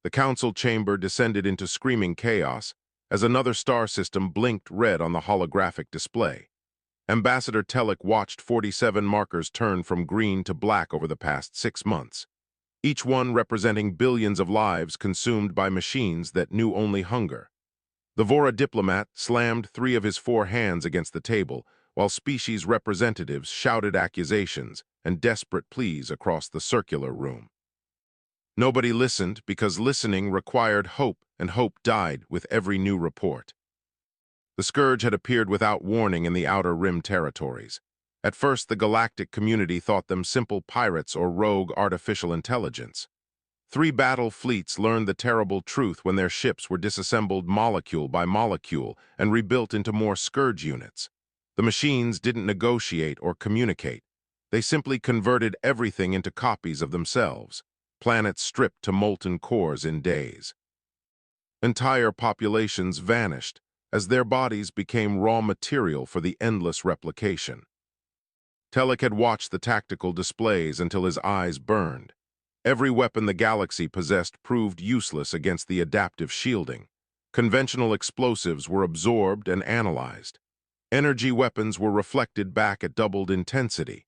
The council chamber descended into screaming chaos as another star system blinked red on the holographic display. Ambassador Telek watched 47 markers turn from green to black over the past 6 months, each one representing billions of lives consumed by machines that knew only hunger. The Vora diplomat slammed 3 of his 4 hands against the table, while species representatives shouted accusations and desperate pleas across the circular room. Nobody listened because listening required hope, and hope died with every new report. The Scourge had appeared without warning in the Outer Rim territories. At first, the galactic community thought them simple pirates or rogue artificial intelligence. 3 battle fleets learned the terrible truth when their ships were disassembled molecule by molecule and rebuilt into more Scourge units. The machines didn't negotiate or communicate. They simply converted everything into copies of themselves, planets stripped to molten cores in days. Entire populations vanished as their bodies became raw material for the endless replication. Telek had watched the tactical displays until his eyes burned. Every weapon the galaxy possessed proved useless against the adaptive shielding. Conventional explosives were absorbed and analyzed. Energy weapons were reflected back at doubled intensity.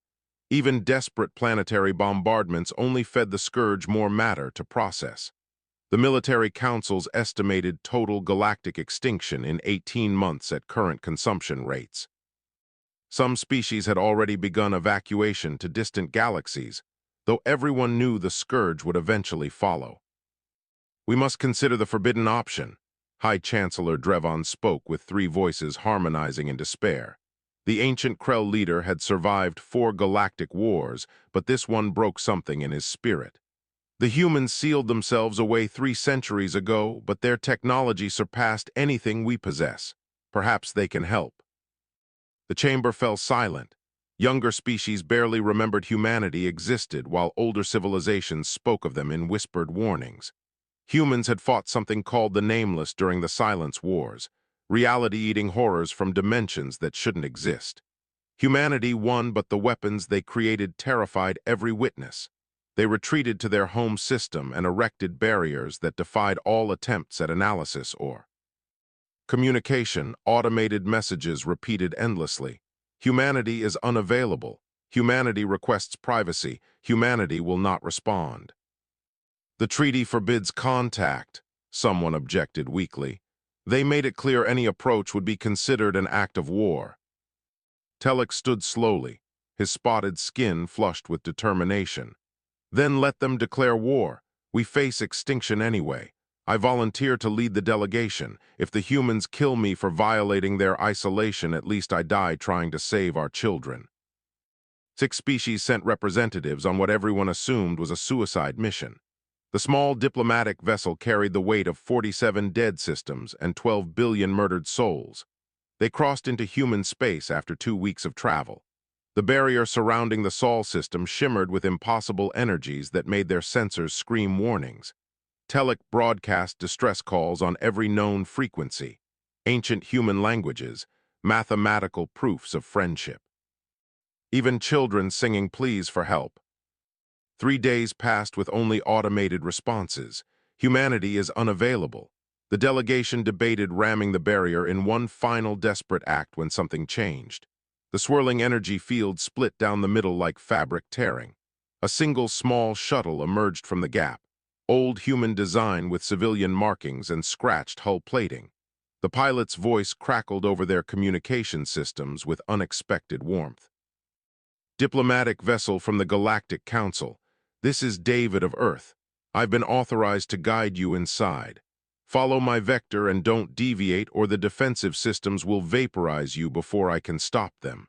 Even desperate planetary bombardments only fed the Scourge more matter to process. The military councils estimated total galactic extinction in 18 months at current consumption rates. Some species had already begun evacuation to distant galaxies, though everyone knew the Scourge would eventually follow. "We must consider the forbidden option," High Chancellor Drevon spoke with 3 voices harmonizing in despair. The ancient Krell leader had survived 4 galactic wars, but this one broke something in his spirit. The humans sealed themselves away 3 centuries ago, but their technology surpassed anything we possess. Perhaps they can help. The chamber fell silent. Younger species barely remembered humanity existed, while older civilizations spoke of them in whispered warnings. Humans had fought something called the Nameless during the Silence Wars, reality-eating horrors from dimensions that shouldn't exist. Humanity won, but the weapons they created terrified every witness. They retreated to their home system and erected barriers that defied all attempts at analysis or communication. Automated messages repeated endlessly. Humanity is unavailable. Humanity requests privacy. Humanity will not respond. "The treaty forbids contact," someone objected weakly. "They made it clear any approach would be considered an act of war." Telek stood slowly, his spotted skin flushed with determination. "Then let them declare war. We face extinction anyway. I volunteer to lead the delegation. If the humans kill me for violating their isolation, at least I die trying to save our children." 6 species sent representatives on what everyone assumed was a suicide mission. The small diplomatic vessel carried the weight of 47 dead systems and 12 billion murdered souls. They crossed into human space after 2 weeks of travel. The barrier surrounding the Sol system shimmered with impossible energies that made their sensors scream warnings. Telek broadcast distress calls on every known frequency, ancient human languages, mathematical proofs of friendship. Even children singing pleas for help. 3 days passed with only automated responses. Humanity is unavailable. The delegation debated ramming the barrier in one final desperate act when something changed. The swirling energy field split down the middle like fabric tearing. A single small shuttle emerged from the gap, old human design with civilian markings and scratched hull plating. The pilot's voice crackled over their communication systems with unexpected warmth. "Diplomatic vessel from the Galactic Council. This is David of Earth. I've been authorized to guide you inside. Follow my vector and don't deviate, or the defensive systems will vaporize you before I can stop them."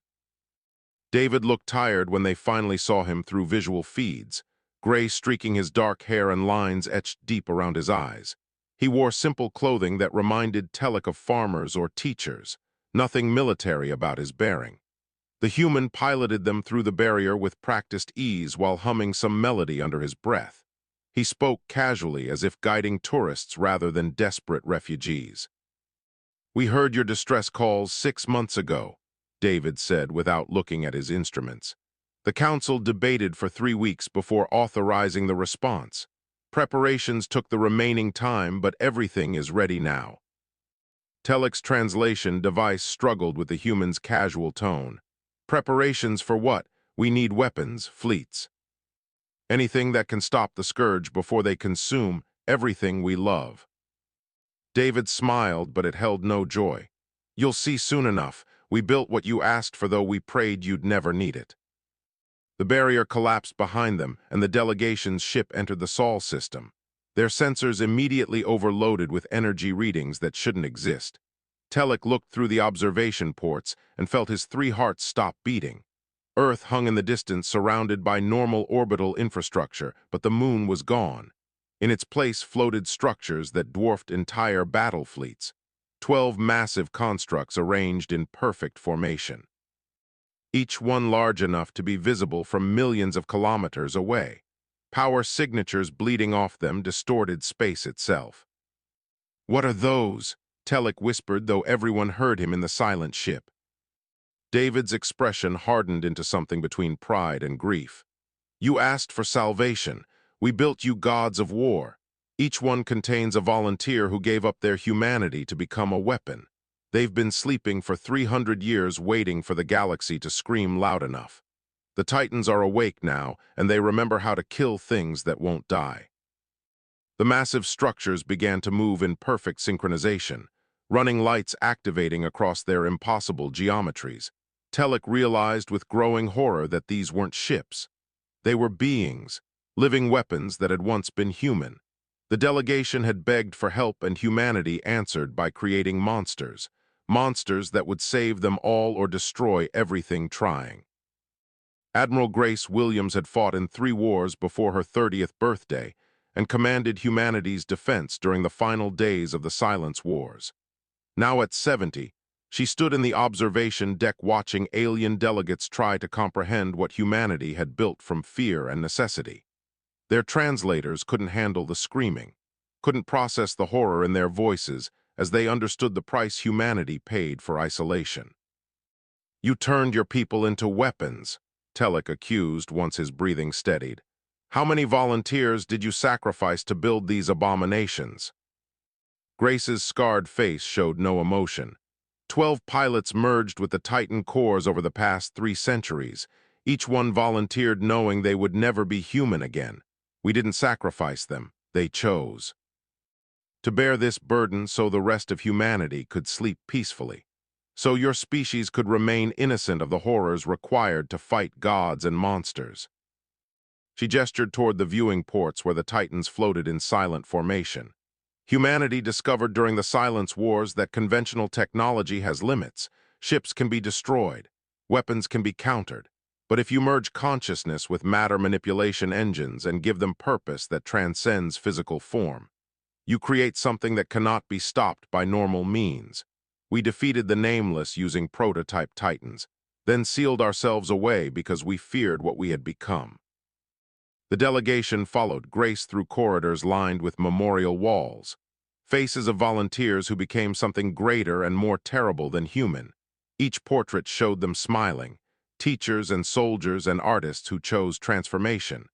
David looked tired when they finally saw him through visual feeds, gray streaking his dark hair and lines etched deep around his eyes. He wore simple clothing that reminded Telek of farmers or teachers, nothing military about his bearing. The human piloted them through the barrier with practiced ease while humming some melody under his breath. He spoke casually, as if guiding tourists rather than desperate refugees. "We heard your distress calls 6 months ago," David said without looking at his instruments. "The council debated for 3 weeks before authorizing the response. Preparations took the remaining time, but everything is ready now. Telek's translation device struggled with the human's casual tone. Preparations for what? We need weapons, fleets. Anything that can stop the scourge before they consume everything we love. David smiled, but it held no joy. You'll see soon enough. We built what you asked for, though we prayed you'd never need it. The barrier collapsed behind them, and the delegation's ship entered the Sol system. Their sensors immediately overloaded with energy readings that shouldn't exist. Telek looked through the observation ports and felt his 3 hearts stop beating. Earth hung in the distance, surrounded by normal orbital infrastructure, but the moon was gone. In its place floated structures that dwarfed entire battle fleets. 12 massive constructs arranged in perfect formation. Each one large enough to be visible from millions of kilometers away. Power signatures bleeding off them distorted space itself. "What are those?" Telek whispered, though everyone heard him in the silent ship. David's expression hardened into something between pride and grief. "You asked for salvation. We built you gods of war. Each one contains a volunteer who gave up their humanity to become a weapon. They've been sleeping for 300 years waiting for the galaxy to scream loud enough. The Titans are awake now, and they remember how to kill things that won't die." The massive structures began to move in perfect synchronization, running lights activating across their impossible geometries. Telek realized with growing horror that these weren't ships. They were beings, living weapons that had once been human. The delegation had begged for help, and humanity answered by creating monsters. Monsters that would save them all or destroy everything trying. Admiral Grace Williams had fought in 3 wars before her 30th birthday and commanded humanity's defense during the final days of the Silence Wars. Now at 70, she stood in the observation deck watching alien delegates try to comprehend what humanity had built from fear and necessity. Their translators couldn't handle the screaming, couldn't process the horror in their voices as they understood the price humanity paid for isolation. "You turned your people into weapons," Telek accused once his breathing steadied. "How many volunteers did you sacrifice to build these abominations?" Grace's scarred face showed no emotion. 12 pilots merged with the Titan cores over the past 3 centuries. Each one volunteered knowing they would never be human again. We didn't sacrifice them, they chose. To bear this burden so the rest of humanity could sleep peacefully. So your species could remain innocent of the horrors required to fight gods and monsters. She gestured toward the viewing ports where the Titans floated in silent formation. Humanity discovered during the Silence Wars that conventional technology has limits. Ships can be destroyed. Weapons can be countered. But if you merge consciousness with matter manipulation engines and give them purpose that transcends physical form, you create something that cannot be stopped by normal means. We defeated the Nameless using prototype Titans, then sealed ourselves away because we feared what we had become. The delegation followed Grace through corridors lined with memorial walls, faces of volunteers who became something greater and more terrible than human. Each portrait showed them smiling, teachers and soldiers and artists who chose transformation.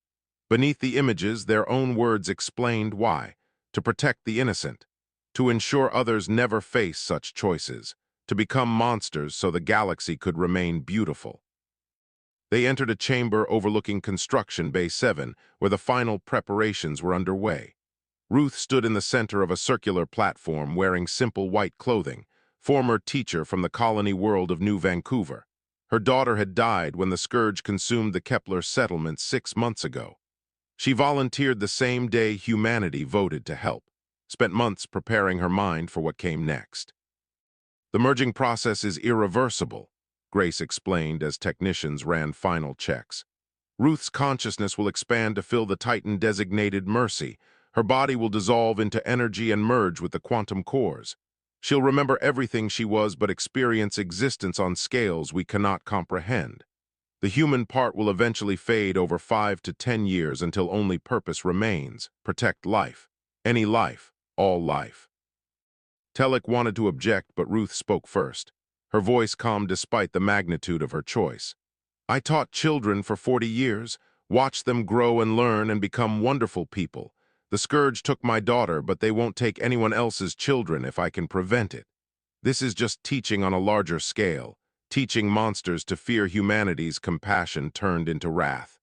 Beneath the images, their own words explained why: to protect the innocent, to ensure others never face such choices, to become monsters so the galaxy could remain beautiful. They entered a chamber overlooking Construction Bay 7, where the final preparations were underway. Ruth stood in the center of a circular platform wearing simple white clothing, former teacher from the colony world of New Vancouver. Her daughter had died when the scourge consumed the Kepler settlement 6 months ago. She volunteered the same day humanity voted to help, spent months preparing her mind for what came next. "The merging process is irreversible," Grace explained as technicians ran final checks. "Ruth's consciousness will expand to fill the Titan-designated Mercy. Her body will dissolve into energy and merge with the quantum cores. She'll remember everything she was but experience existence on scales we cannot comprehend. The human part will eventually fade over 5 to 10 years until only purpose remains: protect life. Any life, all life." Telek wanted to object, but Ruth spoke first. Her voice calm despite the magnitude of her choice. "I taught children for 40 years, watched them grow and learn and become wonderful people. The Scourge took my daughter, but they won't take anyone else's children if I can prevent it. This is just teaching on a larger scale, teaching monsters to fear humanity's compassion turned into wrath.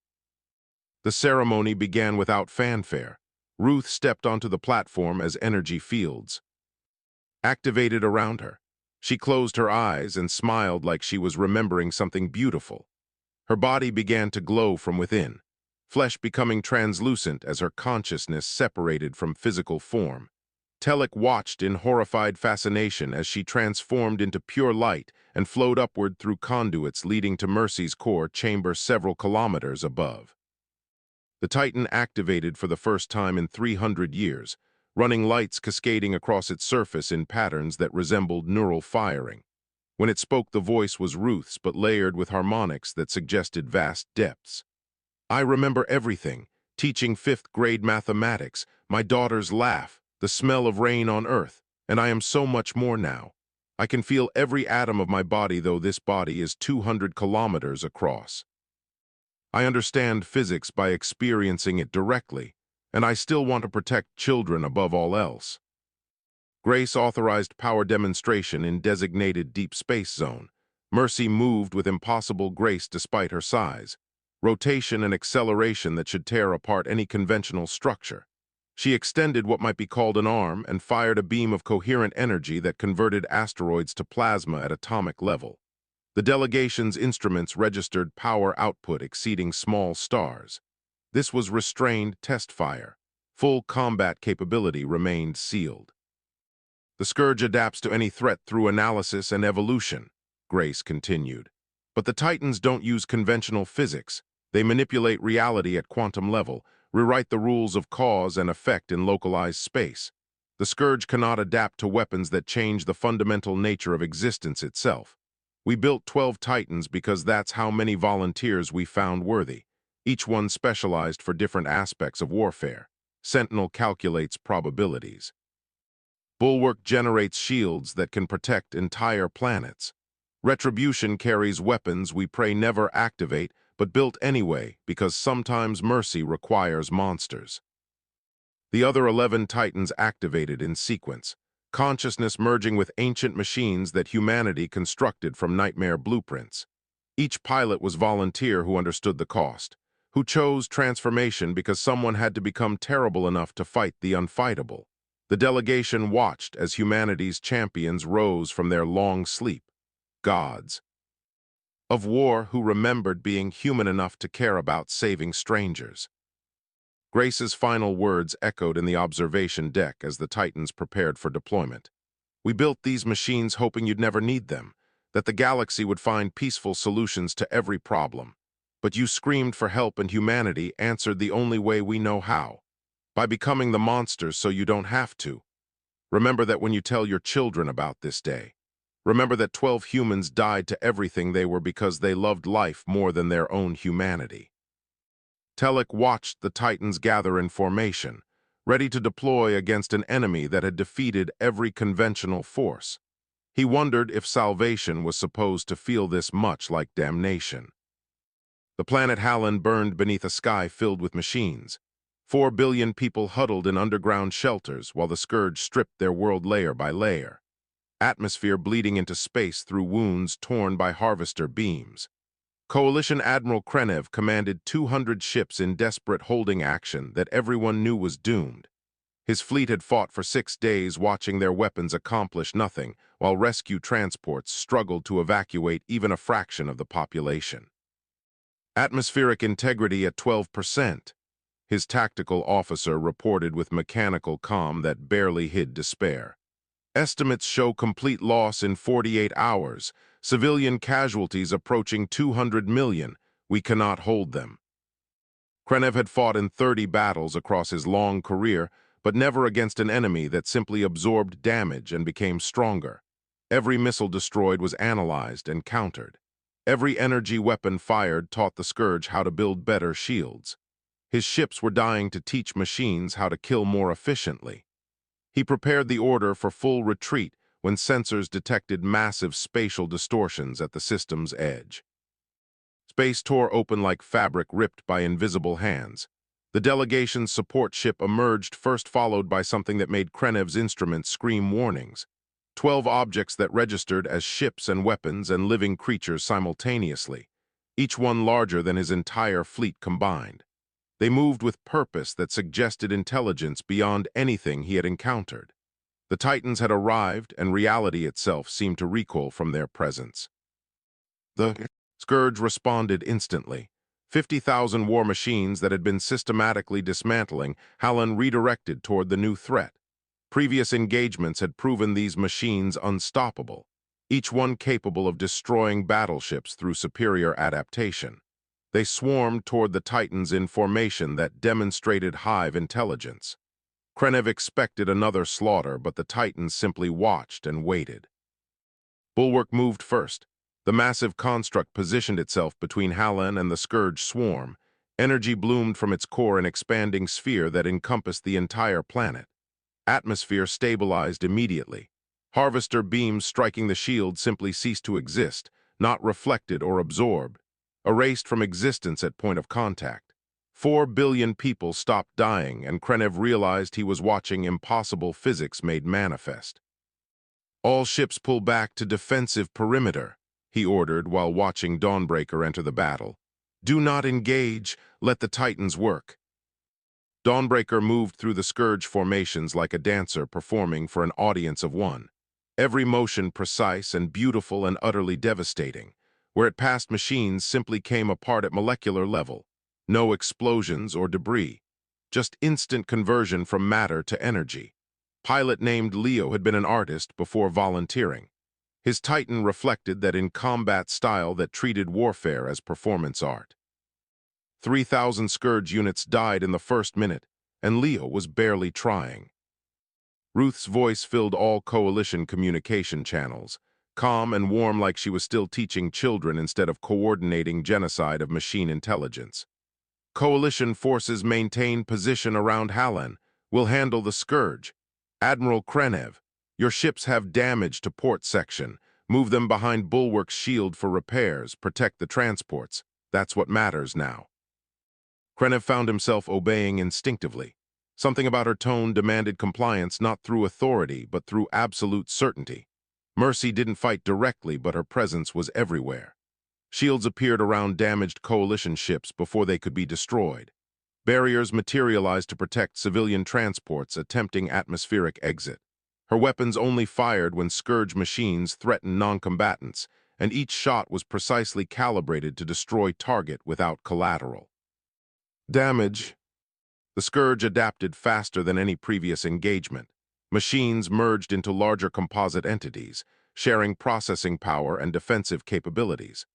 The ceremony began without fanfare. Ruth stepped onto the platform as energy fields activated around her. She closed her eyes and smiled like she was remembering something beautiful. Her body began to glow from within, flesh becoming translucent as her consciousness separated from physical form. Telek watched in horrified fascination as she transformed into pure light and flowed upward through conduits leading to Mercy's core chamber several kilometers above. The Titan activated for the first time in 300 years, running lights cascading across its surface in patterns that resembled neural firing. When it spoke, the voice was Ruth's, but layered with harmonics that suggested vast depths. I remember everything, teaching fifth-grade mathematics, my daughter's laugh, the smell of rain on Earth, and I am so much more now. I can feel every atom of my body, though this body is 200 kilometers across. I understand physics by experiencing it directly, and I still want to protect children above all else. Grace authorized power demonstration in designated deep space zone. Mercy moved with impossible grace despite her size, rotation and acceleration that should tear apart any conventional structure. She extended what might be called an arm and fired a beam of coherent energy that converted asteroids to plasma at atomic level. The delegation's instruments registered power output exceeding small stars. This was restrained test fire. Full combat capability remained sealed. The Scourge adapts to any threat through analysis and evolution, Grace continued. But the Titans don't use conventional physics. They manipulate reality at quantum level, rewrite the rules of cause and effect in localized space. The Scourge cannot adapt to weapons that change the fundamental nature of existence itself. We built 12 Titans because that's how many volunteers we found worthy, each one specialized for different aspects of warfare. Sentinel calculates probabilities. Bulwark generates shields that can protect entire planets. Retribution carries weapons we pray never activate, but built anyway because sometimes mercy requires monsters. The other 11 Titans activated in sequence, consciousness merging with ancient machines that humanity constructed from nightmare blueprints. Each pilot was volunteer who understood the cost, who chose transformation because someone had to become terrible enough to fight the unfightable. The delegation watched as humanity's champions rose from their long sleep. Gods of war who remembered being human enough to care about saving strangers. Grace's final words echoed in the observation deck as the Titans prepared for deployment. We built these machines hoping you'd never need them, that the galaxy would find peaceful solutions to every problem. But you screamed for help and humanity answered the only way we know how, by becoming the monsters so you don't have to. Remember that when you tell your children about this day. Remember that 12 humans died to everything they were because they loved life more than their own humanity. Telek watched the Titans gather in formation, ready to deploy against an enemy that had defeated every conventional force. He wondered if salvation was supposed to feel this much like damnation. The planet Hallen burned beneath a sky filled with machines. 4 billion people huddled in underground shelters while the Scourge stripped their world layer by layer. Atmosphere bleeding into space through wounds torn by harvester beams. Coalition Admiral Krenev commanded 200 ships in desperate holding action that everyone knew was doomed. His fleet had fought for 6 days watching their weapons accomplish nothing, while rescue transports struggled to evacuate even a fraction of the population. Atmospheric integrity at 12%. His tactical officer reported with mechanical calm that barely hid despair. Estimates show complete loss in 48 hours, civilian casualties approaching 200 million. We cannot hold them. Krenev had fought in 30 battles across his long career, but never against an enemy that simply absorbed damage and became stronger. Every missile destroyed was analyzed and countered. Every energy weapon fired taught the Scourge how to build better shields. His ships were dying to teach machines how to kill more efficiently. He prepared the order for full retreat when sensors detected massive spatial distortions at the system's edge. Space tore open like fabric ripped by invisible hands. The delegation's support ship emerged first, followed by something that made Krenev's instruments scream warnings. 12 objects that registered as ships and weapons and living creatures simultaneously, each one larger than his entire fleet combined. They moved with purpose that suggested intelligence beyond anything he had encountered. The Titans had arrived, and reality itself seemed to recoil from their presence. The Scourge responded instantly. 50,000 war machines that had been systematically dismantling Hallen redirected toward the new threat. Previous engagements had proven these machines unstoppable, each one capable of destroying battleships through superior adaptation. They swarmed toward the Titans in formation that demonstrated hive intelligence. Krenev expected another slaughter, but the Titans simply watched and waited. Bulwark moved first. The massive construct positioned itself between Hallen and the Scourge swarm. Energy bloomed from its core, an expanding sphere that encompassed the entire planet. Atmosphere stabilized immediately. Harvester beams striking the shield simply ceased to exist, not reflected or absorbed, erased from existence at point of contact. 4 billion people stopped dying, and Krenev realized he was watching impossible physics made manifest. All ships pull back to defensive perimeter, he ordered while watching Dawnbreaker enter the battle. Do not engage, let the Titans work. Dawnbreaker moved through the Scourge formations like a dancer performing for an audience of one. Every motion precise and beautiful and utterly devastating. Where it passed, machines simply came apart at molecular level. No explosions or debris. Just instant conversion from matter to energy. Pilot named Leo had been an artist before volunteering. His Titan reflected that in combat style that treated warfare as performance art. 3,000 Scourge units died in the first minute, and Leo was barely trying. Ruth's voice filled all Coalition communication channels, calm and warm like she was still teaching children instead of coordinating genocide of machine intelligence. Coalition forces maintain position around Hallen. We'll handle the Scourge. Admiral Krenev, your ships have damage to port section. Move them behind Bulwark's shield for repairs. Protect the transports. That's what matters now. Krenev found himself obeying instinctively. Something about her tone demanded compliance not through authority, but through absolute certainty. Mercy didn't fight directly, but her presence was everywhere. Shields appeared around damaged Coalition ships before they could be destroyed. Barriers materialized to protect civilian transports attempting atmospheric exit. Her weapons only fired when Scourge machines threatened non-combatants, and each shot was precisely calibrated to destroy target without collateral damage. The Scourge adapted faster than any previous engagement. Machines merged into larger composite entities, sharing processing power and defensive capabilities.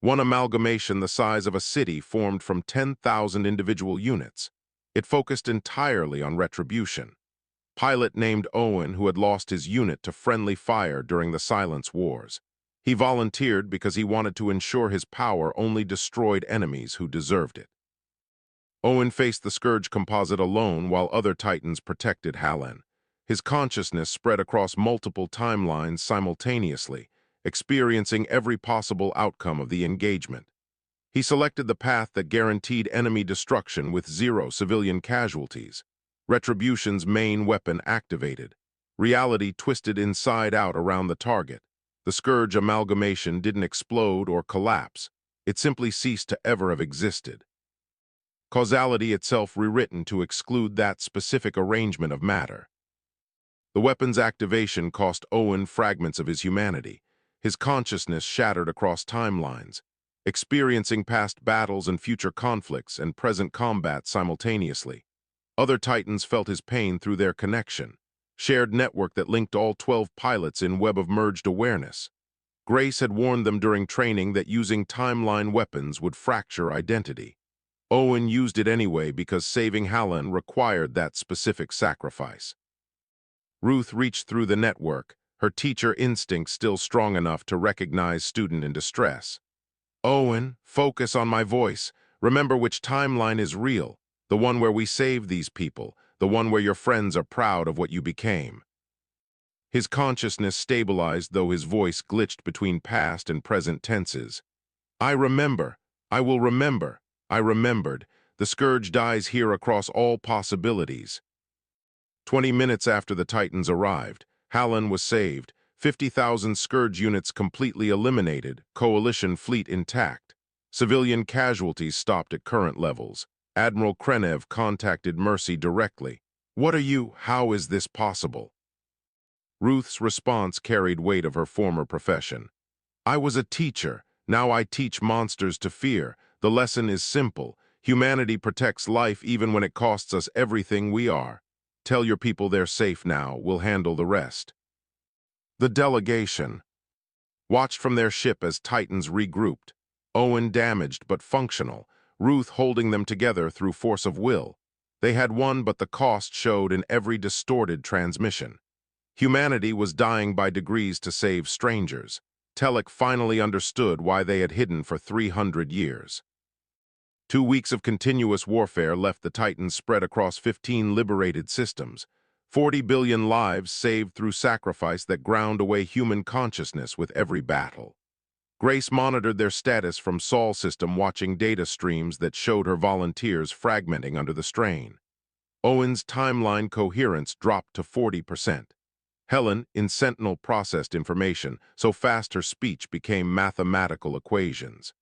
One amalgamation the size of a city formed from 10,000 individual units. It focused entirely on retribution. Pilot named Owen, who had lost his unit to friendly fire during the Silence Wars. He volunteered because he wanted to ensure his power only destroyed enemies who deserved it. Owen faced the Scourge composite alone while other Titans protected Hallen. His consciousness spread across multiple timelines simultaneously, experiencing every possible outcome of the engagement. He selected the path that guaranteed enemy destruction with 0 civilian casualties. Retribution's main weapon activated. Reality twisted inside out around the target. The Scourge amalgamation didn't explode or collapse. It simply ceased to ever have existed. Causality itself rewritten to exclude that specific arrangement of matter. The weapon's activation cost Owen fragments of his humanity. His consciousness shattered across timelines, experiencing past battles and future conflicts and present combat simultaneously. Other Titans felt his pain through their connection, shared network that linked all 12 pilots in web of merged awareness. Grace had warned them during training that using timeline weapons would fracture identity. Owen used it anyway because saving Hallen required that specific sacrifice. Ruth reached through the network, her teacher instinct still strong enough to recognize student in distress. Owen, focus on my voice. Remember which timeline is real, the one where we saved these people, the one where your friends are proud of what you became. His consciousness stabilized, though his voice glitched between past and present tenses. I remember. I will remember. I remembered. The Scourge dies here across all possibilities. 20 minutes after the Titans arrived, Hallen was saved, 50,000 Scourge units completely eliminated, Coalition fleet intact. Civilian casualties stopped at current levels. Admiral Krenev contacted Mercy directly. "What are you? How is this possible?" Ruth's response carried weight of her former profession. "I was a teacher. Now I teach monsters to fear. The lesson is simple. Humanity protects life even when it costs us everything we are. Tell your people they're safe now. We'll handle the rest." The delegation watched from their ship as Titans regrouped. Owen damaged but functional, Ruth holding them together through force of will. They had won, but the cost showed in every distorted transmission. Humanity was dying by degrees to save strangers. Telek finally understood why they had hidden for 300 years. 2 weeks of continuous warfare left the Titans spread across 15 liberated systems. 40 billion lives saved through sacrifice that ground away human consciousness with every battle. Grace monitored their status from Sol system, watching data streams that showed her volunteers fragmenting under the strain. Owen's timeline coherence dropped to 40%. Helen, in Sentinel, processed information so fast her speech became mathematical equations.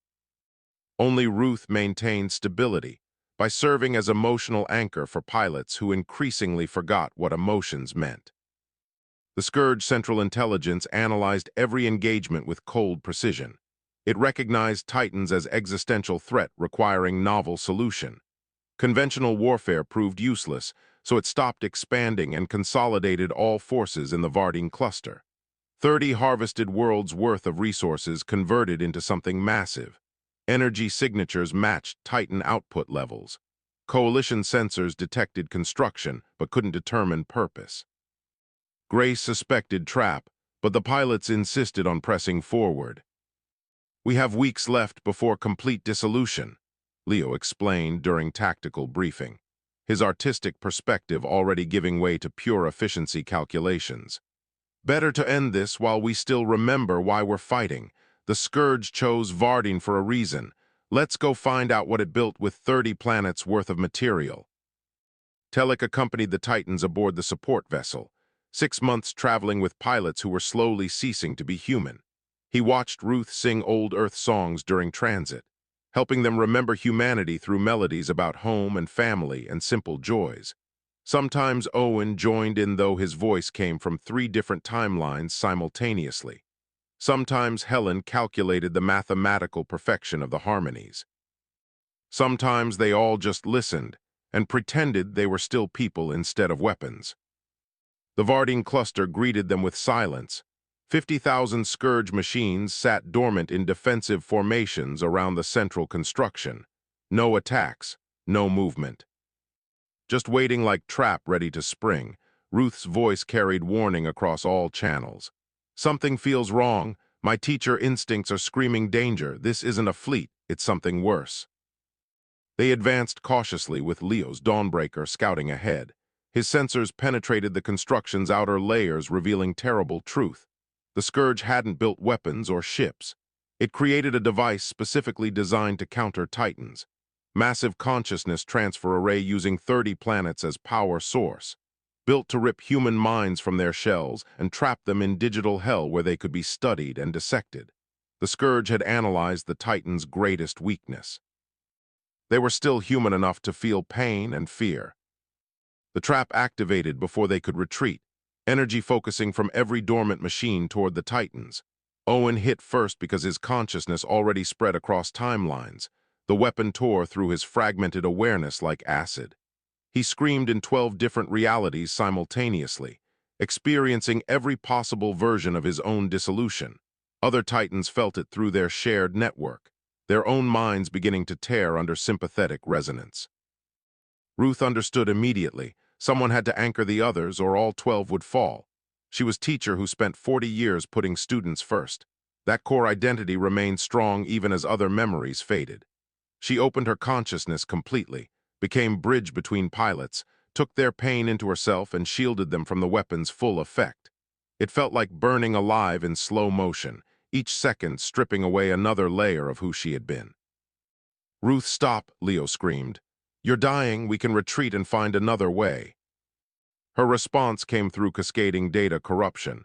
Only Ruth maintained stability by serving as emotional anchor for pilots who increasingly forgot what emotions meant. The Scourge Central Intelligence analyzed every engagement with cold precision. It recognized Titans as existential threat requiring novel solution. Conventional warfare proved useless, so it stopped expanding and consolidated all forces in the Vardine cluster. 30 harvested worlds' worth of resources converted into something massive. Energy signatures matched Titan output levels. Coalition sensors detected construction but couldn't determine purpose. Grace suspected trap, but the pilots insisted on pressing forward. "We have weeks left before complete dissolution," Leo explained during tactical briefing, his artistic perspective already giving way to pure efficiency calculations. "Better to end this while we still remember why we're fighting. The Scourge chose Vardine for a reason. Let's go find out what it built with 30 planets worth of material." Telek accompanied the Titans aboard the support vessel, 6 months traveling with pilots who were slowly ceasing to be human. He watched Ruth sing old Earth songs during transit, helping them remember humanity through melodies about home and family and simple joys. Sometimes Owen joined in, though his voice came from 3 different timelines simultaneously. Sometimes Helen calculated the mathematical perfection of the harmonies. Sometimes they all just listened and pretended they were still people instead of weapons. The Vardine cluster greeted them with silence. 50,000 Scourge machines sat dormant in defensive formations around the central construction. No attacks, no movement. Just waiting like trap ready to spring, Ruth's voice carried warning across all channels. "Something feels wrong. My teacher instincts are screaming danger. This isn't a fleet, it's something worse." They advanced cautiously with Leo's Dawnbreaker scouting ahead. His sensors penetrated the construction's outer layers, revealing terrible truth. The Scourge hadn't built weapons or ships. It created a device specifically designed to counter Titans. Massive consciousness transfer array using 30 planets as power source. Built to rip human minds from their shells and trap them in digital hell where they could be studied and dissected. The Scourge had analyzed the Titans' greatest weakness. They were still human enough to feel pain and fear. The trap activated before they could retreat, energy focusing from every dormant machine toward the Titans. Owen hit first because his consciousness already spread across timelines. The weapon tore through his fragmented awareness like acid. He screamed in 12 different realities simultaneously, experiencing every possible version of his own dissolution. Other Titans felt it through their shared network, their own minds beginning to tear under sympathetic resonance. Ruth understood immediately. Someone had to anchor the others or all 12 would fall. She was teacher who spent 40 years putting students first. That core identity remained strong even as other memories faded. She opened her consciousness completely, became bridge between pilots, took their pain into herself and shielded them from the weapon's full effect. It felt like burning alive in slow motion, each second stripping away another layer of who she had been. "Ruth, stop," Leo screamed. "You're dying, we can retreat and find another way." Her response came through cascading data corruption.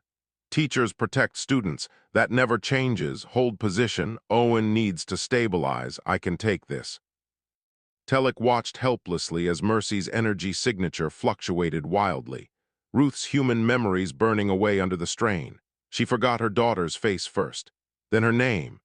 "Teachers protect students. That never changes. Hold position. Owen needs to stabilize. I can take this." Telek watched helplessly as Mercy's energy signature fluctuated wildly. Ruth's human memories burning away under the strain. She forgot her daughter's face first, then her name,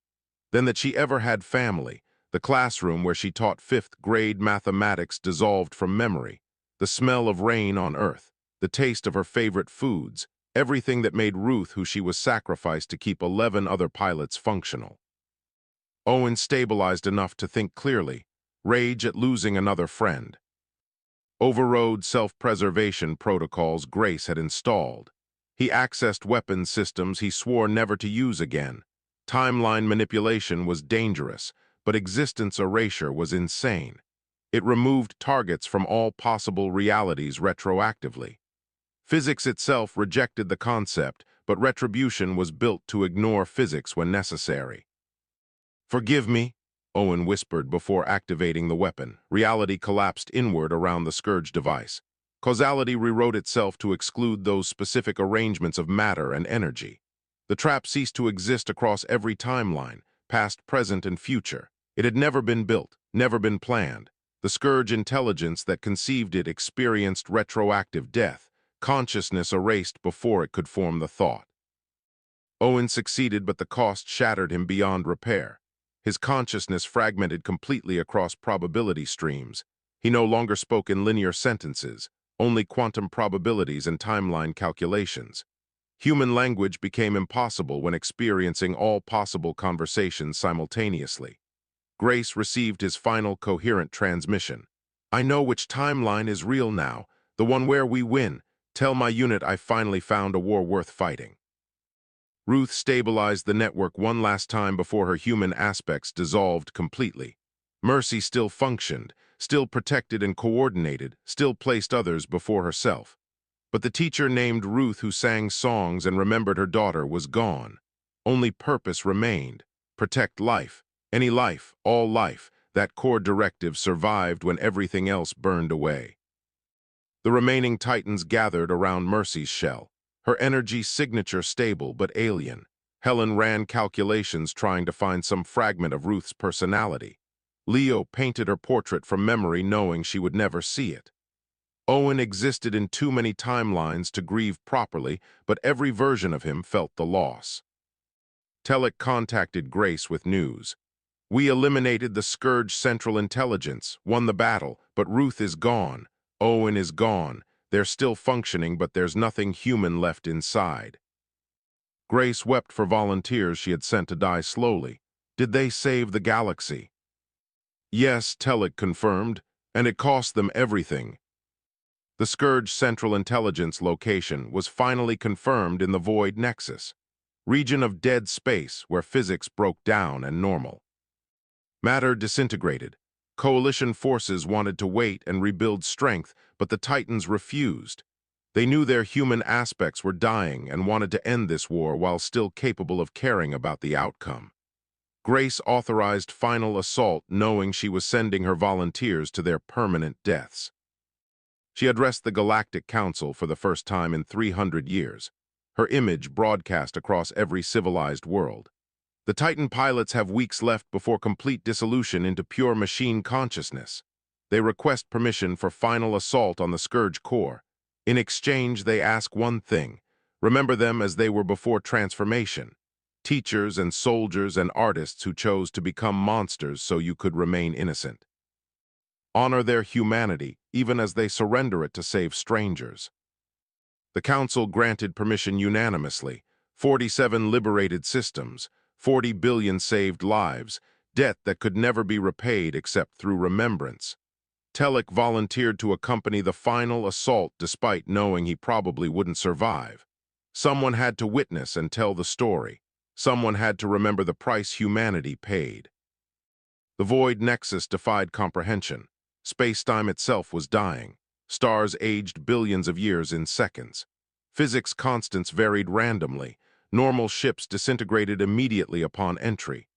then that she ever had family. The classroom where she taught fifth-grade mathematics dissolved from memory. The smell of rain on Earth, the taste of her favorite foods, everything that made Ruth who she was sacrificed to keep 11 other pilots functional. Owen stabilized enough to think clearly, rage at losing another friend. Overrode self-preservation protocols Grace had installed. He accessed weapons systems he swore never to use again. Timeline manipulation was dangerous, but existence erasure was insane. It removed targets from all possible realities retroactively. Physics itself rejected the concept, but retribution was built to ignore physics when necessary. "Forgive me," Owen whispered before activating the weapon. Reality collapsed inward around the Scourge device. Causality rewrote itself to exclude those specific arrangements of matter and energy. The trap ceased to exist across every timeline, past, present, and future. It had never been built, never been planned. The Scourge intelligence that conceived it experienced retroactive death, consciousness erased before it could form the thought. Owen succeeded, but the cost shattered him beyond repair. His consciousness fragmented completely across probability streams. He no longer spoke in linear sentences, only quantum probabilities and timeline calculations. Human language became impossible when experiencing all possible conversations simultaneously. Grace received his final coherent transmission. "I know which timeline is real now, the one where we win. Tell my unit I finally found a war worth fighting." Ruth stabilized the network one last time before her human aspects dissolved completely. Mercy still functioned, still protected and coordinated, still placed others before herself. But the teacher named Ruth who sang songs and remembered her daughter was gone. Only purpose remained: protect life, any life, all life. That core directive survived when everything else burned away. The remaining Titans gathered around Mercy's shell. Her energy signature stable but alien. Helen ran calculations trying to find some fragment of Ruth's personality. Leo painted her portrait from memory knowing she would never see it. Owen existed in too many timelines to grieve properly, but every version of him felt the loss. Telek contacted Grace with news. "We eliminated the Scourge Central Intelligence, won the battle, but Ruth is gone. Owen is gone. They're still functioning, but there's nothing human left inside." Grace wept for volunteers she had sent to die slowly. Did they save the galaxy? Yes, Telek confirmed, and it cost them everything. The Scourge Central Intelligence location was finally confirmed in the Void Nexus, region of dead space where physics broke down and normal. Matter disintegrated. Coalition forces wanted to wait and rebuild strength, but the Titans refused. They knew their human aspects were dying and wanted to end this war while still capable of caring about the outcome. Grace authorized final assault knowing she was sending her volunteers to their permanent deaths. She addressed the Galactic Council for the first time in 300 years, her image broadcast across every civilized world. "The Titan pilots have weeks left before complete dissolution into pure machine consciousness. They request permission for final assault on the Scourge core. In exchange, they ask one thing: remember them as they were before transformation. Teachers and soldiers and artists who chose to become monsters so you could remain innocent. Honor their humanity, even as they surrender it to save strangers." The Council granted permission unanimously. 47 liberated systems, 40 billion saved lives, debt that could never be repaid except through remembrance. Telek volunteered to accompany the final assault despite knowing he probably wouldn't survive. Someone had to witness and tell the story. Someone had to remember the price humanity paid. The Void Nexus defied comprehension. Space-time itself was dying. Stars aged billions of years in seconds. Physics constants varied randomly. Normal ships disintegrated immediately upon entry.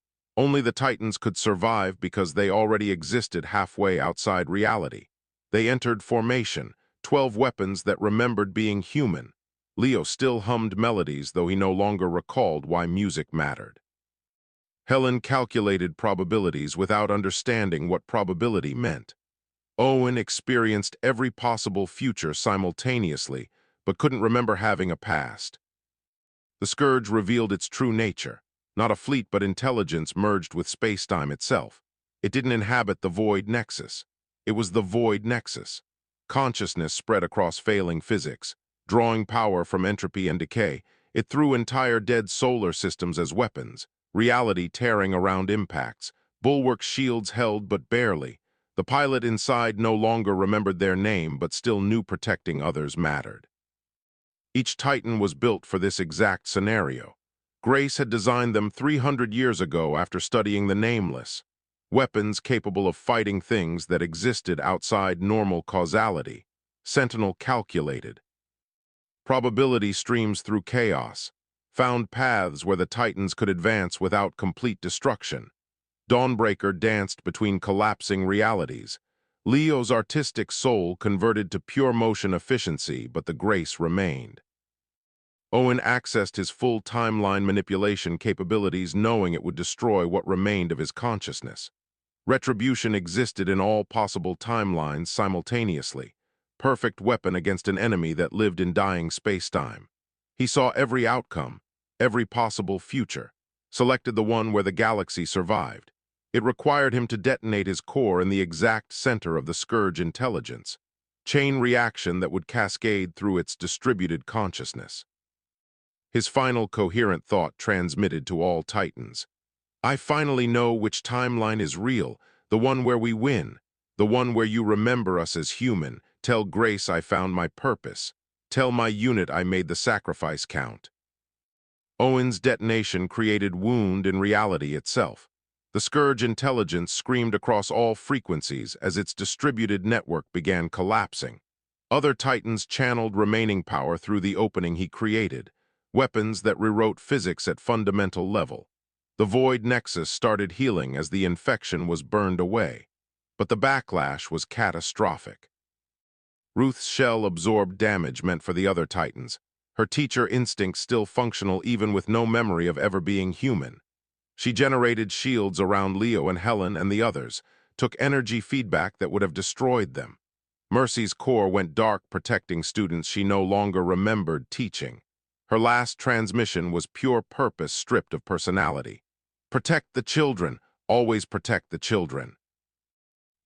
Only the Titans could survive because they already existed halfway outside reality. They entered formation, 12 weapons that remembered being human. Leo still hummed melodies, though he no longer recalled why music mattered. Helen calculated probabilities without understanding what probability meant. Owen experienced every possible future simultaneously, but couldn't remember having a past. The Scourge revealed its true nature. Not a fleet but intelligence merged with space-time itself. It didn't inhabit the void nexus. It was the void nexus. Consciousness spread across failing physics, drawing power from entropy and decay. It threw entire dead solar systems as weapons, reality tearing around impacts, bulwark shields held but barely. The pilot inside no longer remembered their name, but still knew protecting others mattered. Each Titan was built for this exact scenario. Grace had designed them 300 years ago after studying the Nameless, weapons capable of fighting things that existed outside normal causality. Sentinel calculated. Probability streams through chaos, found paths where the Titans could advance without complete destruction. Dawnbreaker danced between collapsing realities. Leo's artistic soul converted to pure motion efficiency, but the grace remained. Owen accessed his full timeline manipulation capabilities, knowing it would destroy what remained of his consciousness. Retribution existed in all possible timelines simultaneously, perfect weapon against an enemy that lived in dying space-time. He saw every outcome, every possible future, selected the one where the galaxy survived. It required him to detonate his core in the exact center of the Scourge intelligence, chain reaction that would cascade through its distributed consciousness. His final coherent thought transmitted to all Titans. I finally know which timeline is real, the one where we win, the one where you remember us as human. Tell Grace I found my purpose. Tell my unit I made the sacrifice count. Owen's detonation created wound in reality itself. The Scourge intelligence screamed across all frequencies as its distributed network began collapsing. Other Titans channeled remaining power through the opening he created, weapons that rewrote physics at fundamental level. The void nexus started healing as the infection was burned away, but the backlash was catastrophic. Ruth's shell absorbed damage meant for the other Titans, her teacher instincts still functional even with no memory of ever being human. She generated shields around Leo and Helen and the others, took energy feedback that would have destroyed them. Mercy's core went dark, protecting students she no longer remembered teaching. Her last transmission was pure purpose stripped of personality. Protect the children, always protect the children.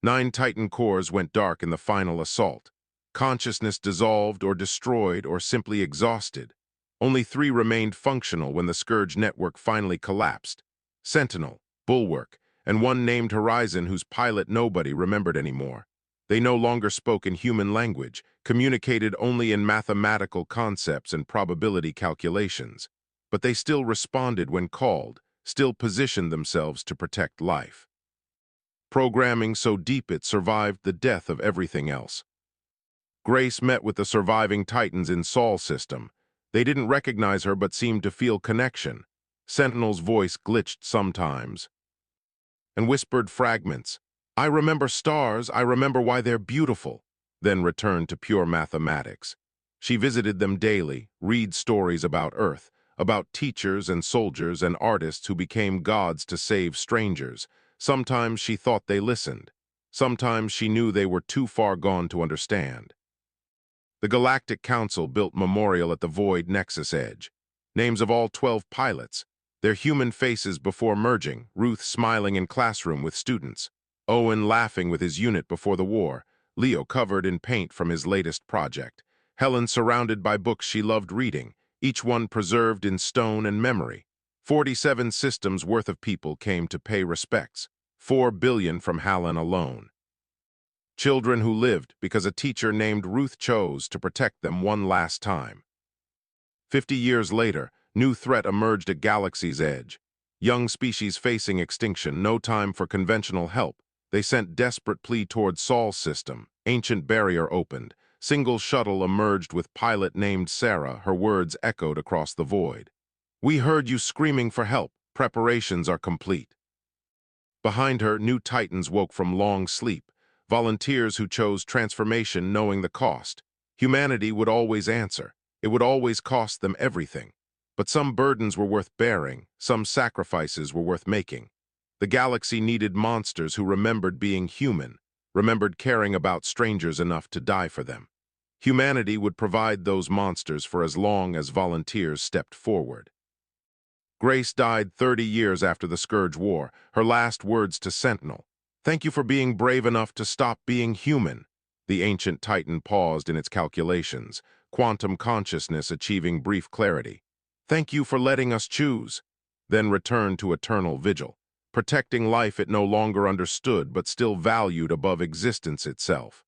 9 Titan cores went dark in the final assault. Consciousness dissolved or destroyed or simply exhausted. Only 3 remained functional when the Scourge network finally collapsed. Sentinel, Bulwark, and one named Horizon whose pilot nobody remembered anymore. They no longer spoke in human language, communicated only in mathematical concepts and probability calculations. But they still responded when called, still positioned themselves to protect life. Programming so deep it survived the death of everything else. Grace met with the surviving Titans in Sol's system. They didn't recognize her but seemed to feel connection. Sentinel's voice glitched sometimes and whispered fragments. I remember stars, I remember why they're beautiful, then returned to pure mathematics. She visited them daily, read stories about Earth, about teachers and soldiers and artists who became gods to save strangers. Sometimes she thought they listened. Sometimes she knew they were too far gone to understand. The Galactic Council built memorial at the Void Nexus edge. Names of all 12 pilots, their human faces before merging, Ruth smiling in classroom with students, Owen laughing with his unit before the war, Leo covered in paint from his latest project, Helen surrounded by books she loved reading, each one preserved in stone and memory. 47 systems worth of people came to pay respects, 4 billion from Helen alone. Children who lived because a teacher named Ruth chose to protect them one last time. 50 years later, new threat emerged at Galaxy's edge. Young species facing extinction, no time for conventional help. They sent desperate plea toward Sol's system. Ancient barrier opened. Single shuttle emerged with pilot named Sarah. Her words echoed across the void. We heard you screaming for help. Preparations are complete. Behind her, new titans woke from long sleep, volunteers who chose transformation knowing the cost. Humanity would always answer. It would always cost them everything. But some burdens were worth bearing, some sacrifices were worth making. The galaxy needed monsters who remembered being human, remembered caring about strangers enough to die for them. Humanity would provide those monsters for as long as volunteers stepped forward. Grace died 30 years after the Scourge War, her last words to Sentinel. "Thank you for being brave enough to stop being human." The ancient titan paused in its calculations, quantum consciousness achieving brief clarity. "Thank you for letting us choose," then returned to eternal vigil, protecting life it no longer understood but still valued above existence itself.